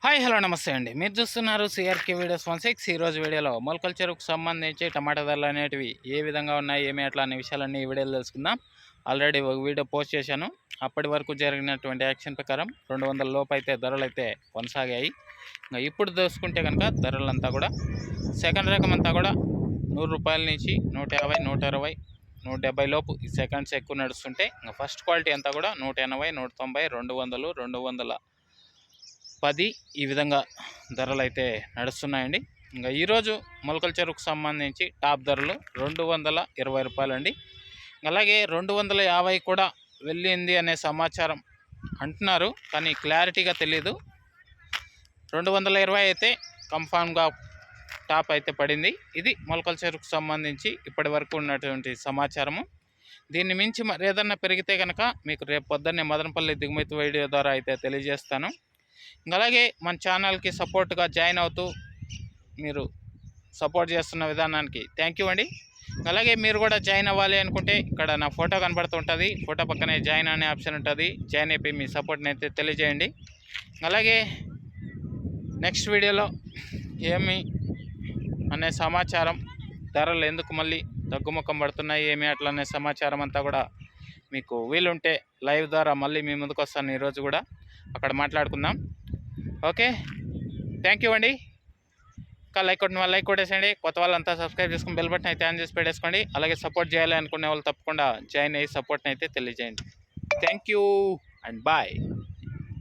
Hi hello నమస్తే అండి. మీరు చూస్తున్నారు సిఆర్కే వీడియోస్ 16. ఈరోజు వీడియోలో మొలకల చెరుకు సంబంధించి టమాటా ధరలు అనేటివి ఏ విధంగా ఉన్నాయి, ఏమి ఎట్లా అనే విషయాలన్నీ ఈ వీడియోలో తెలుసుకుందాం. ఆల్రెడీ ఒక వీడియో పోస్ట్ చేశాను. అప్పటి వరకు జరిగినటువంటి యాక్షన్ ప్రకారం 200 లోపు అయితే ధరలు అయితే కొనసాగాయి. ఇంకా ఇప్పుడు చూసుకుంటే కనుక ధరలంతా కూడా సెకండ్ రకం అంతా కూడా 100 రూపాయల నుంచి 150, 120, 170 లోపు ఈ సెకండ్స్ ఎక్కువ నడుస్తుంటే, ఇంకా ఫస్ట్ క్వాలిటీ అంతా కూడా 180, 190, 200, 210 ఈ విధంగా ధరలు అయితే నడుస్తున్నాయండి. ఇంకా ఈరోజు మొలకల చెరుకు సంబంధించి టాప్ ధరలు 220 రూపాయలండి. అలాగే 250 కూడా వెళ్ళింది అనే సమాచారం అంటున్నారు, కానీ క్లారిటీగా తెలీదు. 220 అయితే కన్ఫామ్గా టాప్ అయితే పడింది. ఇది మొలకల చెరుకు సంబంధించి ఇప్పటి వరకు ఉన్నటువంటి సమాచారము. దీన్ని మించి మరి ఏదన్నా పెరిగితే కనుక మీకు రేపు పొద్దున్నే మదనపల్లి దిగుమతి వీడియో ద్వారా అయితే తెలియజేస్తాను. అలాగే మన ఛానల్కి సపోర్ట్గా జాయిన్ అవుతూ మీరు సపోర్ట్ చేస్తున్న విధానానికి థ్యాంక్ యూ అండి. అలాగే మీరు కూడా జాయిన్ అవ్వాలి అనుకుంటే ఇక్కడ నా ఫోటో కనబడుతుంటుంది, ఫోటో పక్కనే జాయిన్ అనే ఆప్షన్ ఉంటుంది. జాయిన్ అయిపోయి మీ సపోర్ట్ని అయితే తెలియజేయండి. అలాగే నెక్స్ట్ వీడియోలో ఏమి అనే సమాచారం, ధరలు ఎందుకు మళ్ళీ తగ్గుముఖం పడుతున్నాయి, ఏమి అట్లా అనే సమాచారం అంతా కూడా మీకు వీలుంటే లైవ్ ద్వారా మళ్ళీ మీ ముందుకు వస్తాను. ఈరోజు కూడా అక్కడ మాట్లాడుకుందాం. ఓకే, థ్యాంక్ యూ అండి. ఇంకా లైక్ కొట్టిన వాళ్ళు లైక్ కొట్టేసేయండి. కొత్త వాళ్ళంతా సబ్స్క్రైబ్ చేసుకుని బెల్ బటన్ అయితే ఆన్ చేసి పెట్టేసుకోండి. అలాగే సపోర్ట్ చేయాలి అనుకునే వాళ్ళు తప్పకుండా జాయిన్ అయ్యి సపోర్ట్ని అయితే తెలియజేయండి. Thank you and bye.